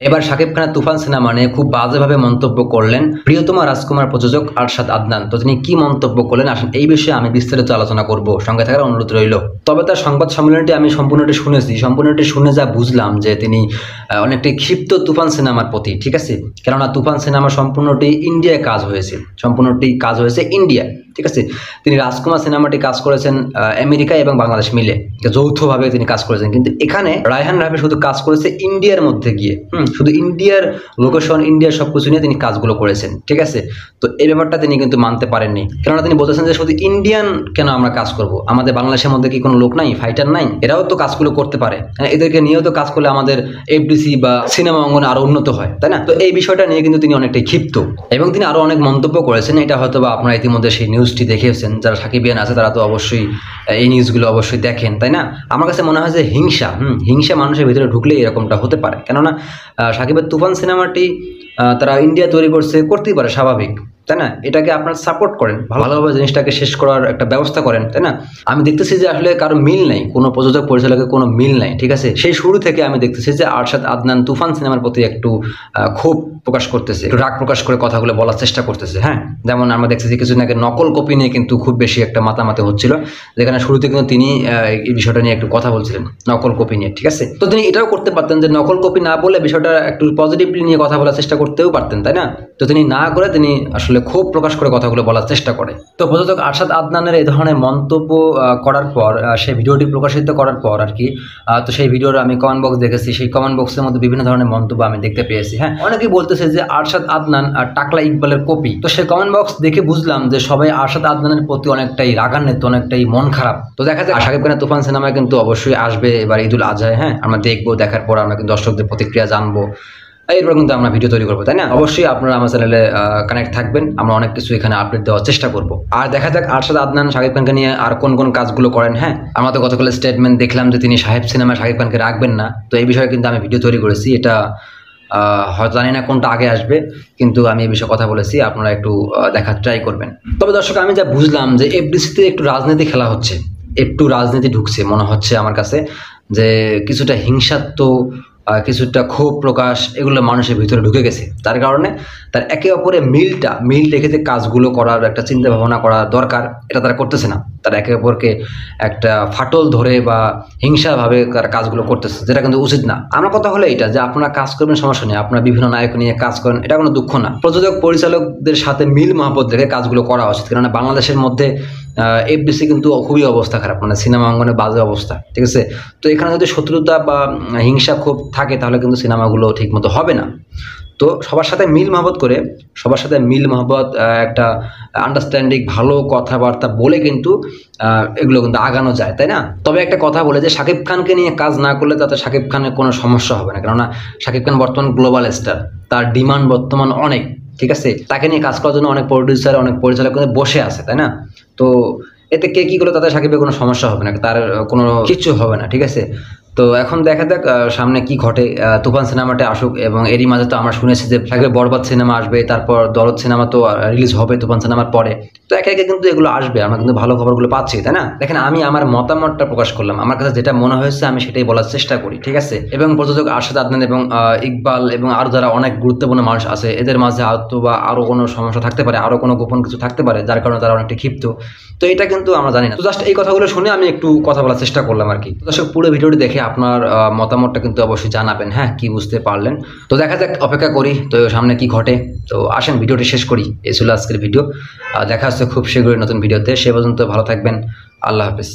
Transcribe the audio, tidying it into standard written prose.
এবার শাকিব খানের তুফান সিনেমা নিয়ে খুব বাজেভাবে মন্তব্য করলেন প্রিয়তমা রাজকুমার প্রযোজক আরশাদ আদনান। তো তিনি কি মন্তব্য করলেন আসেন এই বিষয়ে আমি বিস্তারিত আলোচনা করব, সঙ্গে থাকার অনুরোধ রইল। তবে তার সংবাদ সম্মেলনটি আমি সম্পূর্ণটি শুনে যা বুঝলাম যে তিনি অনেকটাই ক্ষিপ্ত তুফান সিনেমার প্রতি, ঠিক আছে। কেননা তুফান সিনেমা সম্পূর্ণটি ইন্ডিয়ায় কাজ হয়েছে ইন্ডিয়া, ঠিক আছে। তিনি রাজকুমার সিনেমাটি কাজ করেছেন আমেরিকা এবং বাংলাদেশ মিলে, যৌথভাবে তিনি কাজ করেছেন। কিন্তু এখানে রায়হান রাফি শুধু কাজ করেছে ইন্ডিয়ার মধ্যে গিয়ে, শুধু ইন্ডিয়ার লোকেশন, ইন্ডিয়ার সবকিছু নিয়ে তিনি কাজগুলো করেছেন, ঠিক আছে। তো এই ব্যাপারটা তিনি কিন্তু মানতে পারেননি, কেননা তিনি বলতেছেন যে শুধু ইন্ডিয়ান কেন আমরা কাজ করব, আমাদের বাংলাদেশের মধ্যে কি কোনো লোক নাই, ফাইটার নাই, এরাও তো কাজগুলো করতে পারে, এদেরকে নিয়েও তো কাজ করলে আমাদের এফডিসি বা সিনেমা অঙ্গনে আরো উন্নত হয়, তাই না। তো এই বিষয়টা নিয়ে কিন্তু তিনি অনেকটাই ক্ষিপ্ত এবং তিনি আরো অনেক মন্তব্য করেছেন। এটা হয়তো বা আপনারা ইতিমধ্যে সেই নিউজটি দেখেছেন, যারা সাকিবিয়ান আছে তারা তো অবশ্যই এই নিউজগুলো অবশ্যই দেখেন, তাই না। আমার কাছে মনে হয় যে হিংসা মানুষের ভিতরে ঢুকলে এরকমটা হতে পারে। কেননা সাকিবের তুফান সিনেমাটি তারা ইন্ডিয়া তৈরি করতেই পারে, স্বাভাবিক, তাই না। এটাকে আপনারা সাপোর্ট করেন, ভালোভাবে জিনিসটাকে শেষ করার একটা ব্যবস্থা করেন, তাই না। আমি দেখতেছি যে আসলে কারো মিল নাই, কোনো প্রযোজক পরিচালকের কোনো মিল নাই, ঠিক আছে। সেই শুরু থেকে আমি দেখতেছি যে আরশাদ আদনান তুফান সিনেমার প্রতি একটু ক্ষোভ প্রকাশ করতেছে, একটু রাগ প্রকাশ করে কথাগুলো বলার চেষ্টা করতেছে। হ্যাঁ, যেমন আমরা দেখতেছি কিছুদিন আগে নকল কপি নিয়ে কিন্তু খুব বেশি একটা মাতামাতি হচ্ছিল, যেখানে শুরুতে কিন্তু তিনি এই বিষয়টা নিয়ে একটু কথা বলছিলেন, নকল কপি নিয়ে, ঠিক আছে। তো তিনি এটাও করতে পারতেন যে নকল কপি না বলে বিষয়টা একটু পজিটিভলি নিয়ে কথা বলার চেষ্টা করতেও পারতেন, তাই না। তো তিনি না করে তিনি আসলে ক্ষোভ প্রকাশ করে কথাগুলো বলার চেষ্টা করে। তো প্রযোজক আরশাদ আদনানের এই ধরনের মন্তব্য করার পর, সেই ভিডিওটি প্রকাশিত করার পর আর কি, তো সেই ভিডিওর আমি কমেন্ট বক্স দেখেছি, সেই কমেন্ট বক্সের মধ্যে বিভিন্ন ধরনের মন্তব্য আমি দেখতে পেয়েছি। হ্যাঁ, অনেকেই বলতেছে যে আরশাদ আদনান আর টাকলা ইকবালের কপি। তো সেই কমেন্ট বক্স দেখে বুঝলাম যে সবাই আরশাদ আদনানের প্রতি অনেকটাই রাগান্বিত, অনেকটাই মন খারাপ। তো দেখা যায় শাকিব খানের তুফান সিনেমায় কিন্তু অবশ্যই আসবে এবার ঈদুল আজহায়। হ্যাঁ, আমরা দেখবো, দেখার পর আমরা কিন্তু দর্শকদের প্রতিক্রিয়া জানবো, এরপর কিন্তু আমরা ভিডিও তৈরি করবো, তাই না। অবশ্যই আপনারা আমার চ্যানেলে কানেক্ট থাকবেন, আমরা অনেক কিছু এখানে আপডেট দেওয়ার চেষ্টা করব। আর দেখা যাক আরশাদ আদনান শাকিব খানকে নিয়ে আর কোন কোন কাজগুলো করেন। হ্যাঁ, আমরা তো গতকাল স্টেটমেন্ট দেখলাম যে তিনি সাহেব সিনেমায় শাকিব খানকে রাখবেন না। তো এই বিষয়ে কিন্তু আমি ভিডিও তৈরি করেছি, এটা হয়তো জানি না কোনটা আগে আসবে, কিন্তু আমি এই বিষয়ে কথা বলেছি, আপনারা একটু দেখার ট্রাই করবেন। তবে দর্শক, আমি যা বুঝলাম যে এফডিসিতে একটু রাজনীতি খেলা হচ্ছে, একটু রাজনীতি ঢুকছে মনে হচ্ছে আমার কাছে, যে কিছুটা হিংসাত্মক, কিছুটা ক্ষোভ প্রকাশ, এগুলো মানুষের ভিতরে ঢুকে গেছে। তার কারণে তার একে অপরে মিল রেখে যে কাজগুলো করার একটা চিন্তা ভাবনা করা দরকার, এটা তারা করতেছে না। তারা একে অপরকে একটা ফাটল ধরে বা হিংসাভাবে তারা কাজগুলো করতেছে, যেটা কিন্তু উচিত না। আমার কথা হলো এটা যে আপনারা কাজ করবেন, সমস্যা নেই, আপনারা বিভিন্ন নায়ক নিয়ে কাজ করেন, এটা কোনো দুঃখ না। প্রযোজক পরিচালকদের সাথে মিল মহব্বত রেখে কাজগুলো করা উচিত। কেননা বাংলাদেশের মধ্যে এফডিসি কিন্তু খুবই অবস্থা খারাপ, মানে সিনেমা অঙ্গনে বাজে অবস্থা, ঠিক আছে। তো এখানে যদি শত্রুতা বা হিংসা ক্ষোভ থাকে তাহলে কিন্তু সিনেমাগুলো ঠিক মতো হবে না। তো সবার সাথে মিল মহব্বত একটা আন্ডারস্ট্যান্ডিং, ভালো কথাবার্তা বলে কিন্তু এগুলো কিন্তু আগানো যায়, তাই না। তবে একটা কথা বলে যে শাকিব খানকে নিয়ে কাজ না করলে তাতে শাকিব খানের কোনো সমস্যা হবে না, কেননা শাকিব খান বর্তমান গ্লোবাল স্টার, তার ডিমান্ড বর্তমান অনেক, ঠিক আছে। তাকে নিয়ে কাজ করার জন্য অনেক প্রডিউসার, অনেক পরিচালক কিন্তু বসে আছে, তাই না। তো এতে কে কী করলে তাতে শাকিবের কোনো সমস্যা হবে না, তার কোনো কিছু হবে না, ঠিক আছে। তো এখন দেখা যাক সামনে কি ঘটে। তুফান সিনেমাটা আসুক, এবং এরই মাঝে তো আমরা শুনেছি যে শাকিবের বরবাদ সিনেমা আসবে, তারপর দরদ সিনেমা তো রিলিজ হবে তুফান সিনেমার পরে। তো একে একে কিন্তু এগুলো আসবে, আমরা কিন্তু ভালো খবরগুলো পাচ্ছি, তাই না। দেখেন, আমি আমার মতামতটা প্রকাশ করলাম, আমার কাছে যেটা মনে হয়েছে আমি সেটাই বলার চেষ্টা করি, ঠিক আছে। এবং প্রযোজক আরশাদ আদনান এবং ইকবাল এবং আরও যারা অনেক গুরুত্বপূর্ণ মানুষ আছে, এদের মাঝে হয়তো বা আরও কোনো সমস্যা থাকতে পারে, আরও কোনো গোপন কিছু থাকতে পারে, যার কারণে তারা অনেকটা ক্ষিপ্ত। তো এটা কিন্তু আমরা জানি না। তো জাস্ট এই কথাগুলো শুনে আমি একটু কথা বলার চেষ্টা করলাম আর কি। দর্শক, পুরো ভিডিওটি দেখে আপনার মতামতটা কিন্তু অবশ্যই জানাবেন, হ্যাঁ, কি বুঝতে পারলেন। তো দেখা যাক, অপেক্ষা করি তো সামনে কি ঘটে। তো আসেন ভিডিওটি শেষ করি, এই ছিল আজকের ভিডিও। দেখা হচ্ছে খুব শীঘ্রই নতুন ভিডিওতে। সে পর্যন্ত ভালো থাকবেন, আল্লাহ হাফেজ।